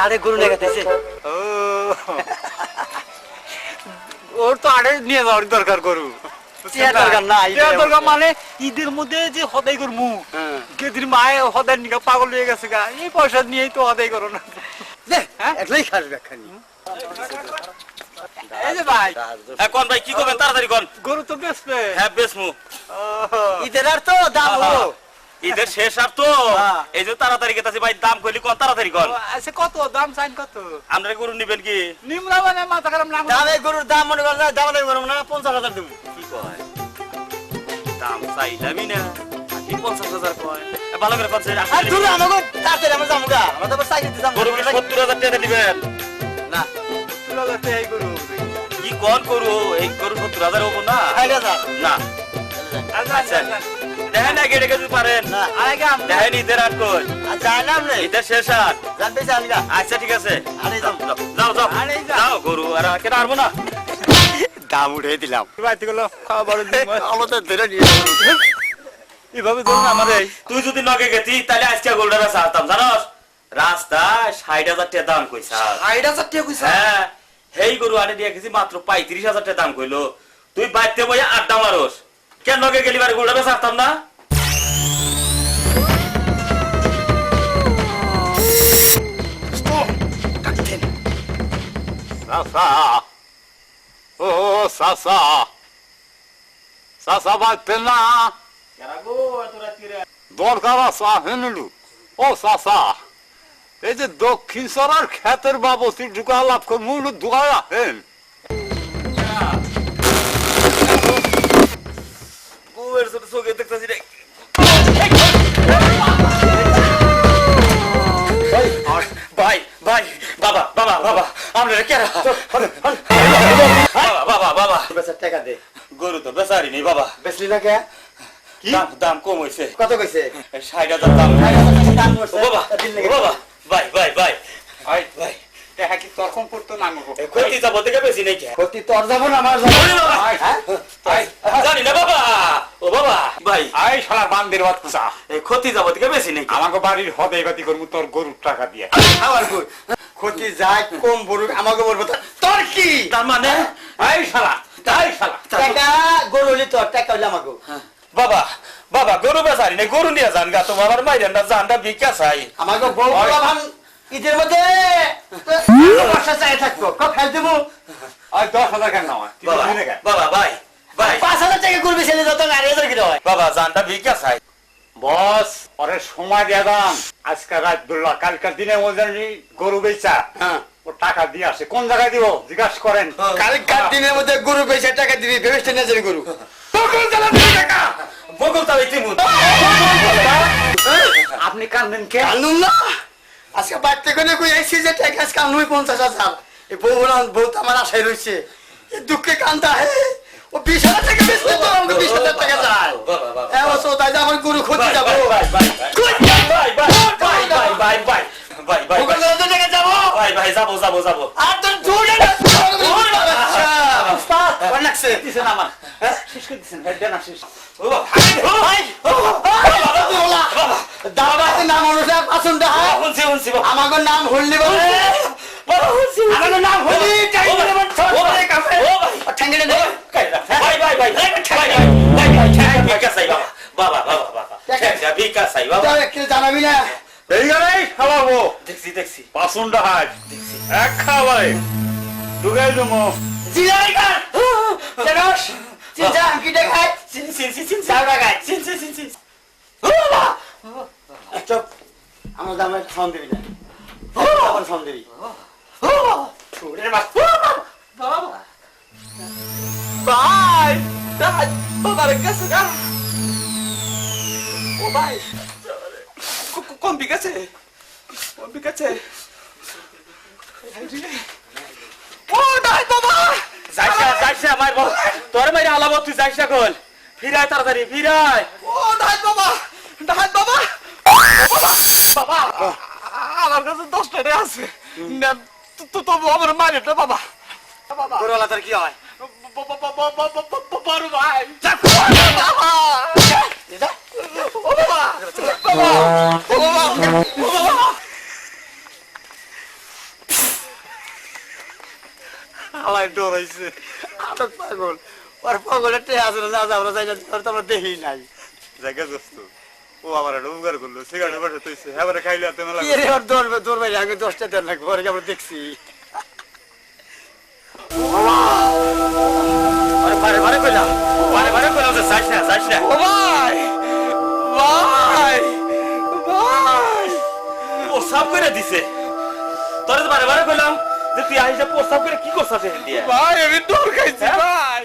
আরে গরু নিয়ে গেছে। ওর তো আড়ে নিয়ে যাওয়ার দরকার গরু। মানে ঈদের মধ্যে যে হদাই করমু গেদির মায়ে হদাই নিয়ে পাগল হয়ে গেছে গা, এই পয়সা নিয়েই তো হদাই করো না। একলাই খাস দেখানি। এই যে ভাই কোন ভাই কি করবেন তাড়াতাড়ি কোন। গরু তো বেচবে। হ্যাঁ বেসমু। ঈদের আর তো দাম হলো। ঈদের শেষ আর তো এই যে তাড়াতাড়ি গেতাছি ভাই, দাম কইলি কোন তাড়াতাড়ি কোন। আচ্ছা কত দাম চাইন কত? আমরা গরু নিবেন কি? নিমরা মানে মাথা খারাপ না। দামে গরুর দাম মনে করেন দাম দেব না 50,000 দেব। কি কয় দাম চাইলামই না, কি 50,000 কয়। ভালো করে পাচ্ছে আর তুই আমাগো তাড়াতাড়ি আমরা যামুগা, আমরা তো সাইকেল দিতাম। গরু কি 70,000 টাকা দিবেন? না 70,000 টাকা এই গরু। কি কোন গরু? এই গরু 70,000 হবো না। 60,000 না আচ্ছা দেখেন না গেড়ে গেছে পারেন না আগে আমরা দেখেন ঈদের আর কই জানাম রে। ঈদের শেষ আর। জানতে চাই আমি। আচ্ছা ঠিক আছে আরে যাও যাও যাও আরে যাও। যাও গরু আর কেন আরবো না। দাম উঠে দিলাম। বাইতে গেল খাওয়া বড় দিন। আমাদের ধরে নিয়ে এভাবে ধরুন আমার এই তুই যদি নগে গেতি তাহলে আজকে গোল্ডার চাইতাম জানোস। রাস্তায় 60,000 টাকা দাম কইছা। 60,000 টাকা কইছা? হ্যাঁ হেই গরু আনে দিয়ে গেছি মাত্র 35,000 টাকা দাম কইলো। তুই বাইতে বইয়া আড্ডা মারোস, কেন নগে গেলি বারে গোল্ডার চাইতাম না। সাসা ও সাসা সাসা বাইতে না দরকার আছে হেনলু। ও সাসা এই যে দক্ষিণ সরার ক্ষেতের বাবতি ঢুকা লাভ করে মূল ঢুকা রাখেন। চোখে দেখতেছি রে। ভাই ভাই বাবা বাবা বাবা আমরা কেরা বাবা বাবা বাবা বেচার টাকা দে। গরু তো বেচারি নেই বাবা। বেচলি না কে? দাম দাম কম হয়েছে। কত কইছে? 60,000 দাম। দাম করছে। ও বাবা ও বাবা ভাই ভাই ভাই ভাই ভাই দেখা কি তর্কম করতো না গো। ক্ষতি যাব থেকে বেশি নেই কে? ক্ষতি তোর যাব না আমার যাব। ওরে বাবা! হ্যাঁ? জানি না বাবা। ও বাবা ভাই আই শালা বান্দির বাচ্চা, এই ক্ষতি যাব থেকে বেশি নেই কে? আমাকে বাড়ির হদে গতি করবো তোর গরুর টাকা দিয়ে। আমার কই ক্ষতি যায় কম বড় আমাকে বলবো তোর কি? তার মানে আই শালা তাই শালা টাকা গরু হলি তোর টাকা হইলে আমাকে। বাবা বাবা গরু বেচারি নেই, গরু নিয়ে যান গা, তোমার আর মাইরেন না, জানটা ভিক্ষা চাই। আমাকে বউ ভান ঈদের মধ্যে বর্ষা চাই থাকতো কব ফেল দেবো। আই 10,000 কেন নয় বাবা বাবা ভাই ভাই 5,000 টাকা করবি ছেলে যত 8,000 কি হয়? বাবা জানটা ভিক্ষা চাই। বস পরে সময় দিয়ে দাম। আজকে রাত দুল্লা কালকার দিনের মধ্যে গরু বেচা হ্যাঁ ও টাকা দিয়ে আসে। কোন জায়গায় দিব জিজ্ঞাসা করেন। কালকার দিনের মধ্যে গরু বেচে টাকা দিবি ভেবেছেন না যে গরু বকুল চালা দিবি টাকা। বকুল তালে তিমু আপনি কান্দেন কে? কানুন না আজকে বাড়তে কোনে কই আইছি যে টাকা আজকে আনুই 50,000। এই বউ তো আমার আশায় রইছে। এই দুঃখে কান্দা হে ও 20,000 টাকা বেচলে তো আমাকে 20,000 টাকা যায়। বাবা বাবা এ বসো তাই আমার গরু ক্ষতি যাব। ভাই ভাই ভাই ভাই ভাই ভাই ভাই ভাই ভাই ভাই ওখানে কত টাকা যাব? ভাই ভাই যাবো যাবো যাবো। আর তোর জোরে না আচ্ছা উস্তাদ অনেকছে দিছেন আমার শেষ করে দিছেন হেড দেন আসিস। ও বাবা ভাই দাবাতে নাম অনুসারে পছন্দ হয় শুনছি শুনছি বাবা। আমাগো নাম হললি বলে বাবা শুনছি আমাগো নাম হললি টাইম দেব ছোট কাফে ও ভাই ঠ্যাঙ্গেলে দে ভাই ভাই ভাই ভাই ভাই ভাই ভিক্ষা চাই বাবা বাবা বাবা বাবা ভিক্ষা চাই বাবা। তোর কি জানাবি না এই গেলেই খাওয়াবো দেখছি দেখছি পাসুন্ডা হাজ এক খাওয়াই ঢুকাই দেবো। জিলাই কার জানোস চিন্তা কি দেখাই সিন সিন সিন সিন সারা গায় সিন সিন সিন সিন চুপ আমার দামে ফোন দিবি না আমার ফোন দিবি ওরে মা বাবা ভাই ভাই বাবার কাছে গা ও ভাই কোন বিকাছে কোন বিকাছে ও নাই বাবা যাইছা যাইছা মার বাবা তোর মাইরে আলাবো তুই যাইছা কল ফিরাই তাড়াতাড়ি ফিরাই ও নাই বাবা নাই বাবা বাবা আমার কাছে 10 টাকা আছে না তো তো আমার মাইরে তো বাবা বাবা গরুলা তোর কি হয় বড় ভাই হালায় ডরাইছে। আটক পাগল ওর পাগলের টেহা আছে না আমরা যাই না ওর তো আমরা দেখি নাই জায়গা দোস্ত ও আমার একটা উপকার করলো সিগারেট বসে তুইছে এবারে খাইলে আর তেমন কি রে ওর দৌড় বাইরে আগে 10টা দেন লাগবে ওর আমরা দেখছি আরে বারে বারে কইলাম যে যাইস না ও ভাই ভাই ভাই প্রস্তাব করে দিছে তোরে তো বারে বারে কইলাম যে তুই আইসা প্রস্তাব করে কি করছাস এখান দিয়ে ভাই আমি দৌড় খাইছি ভাই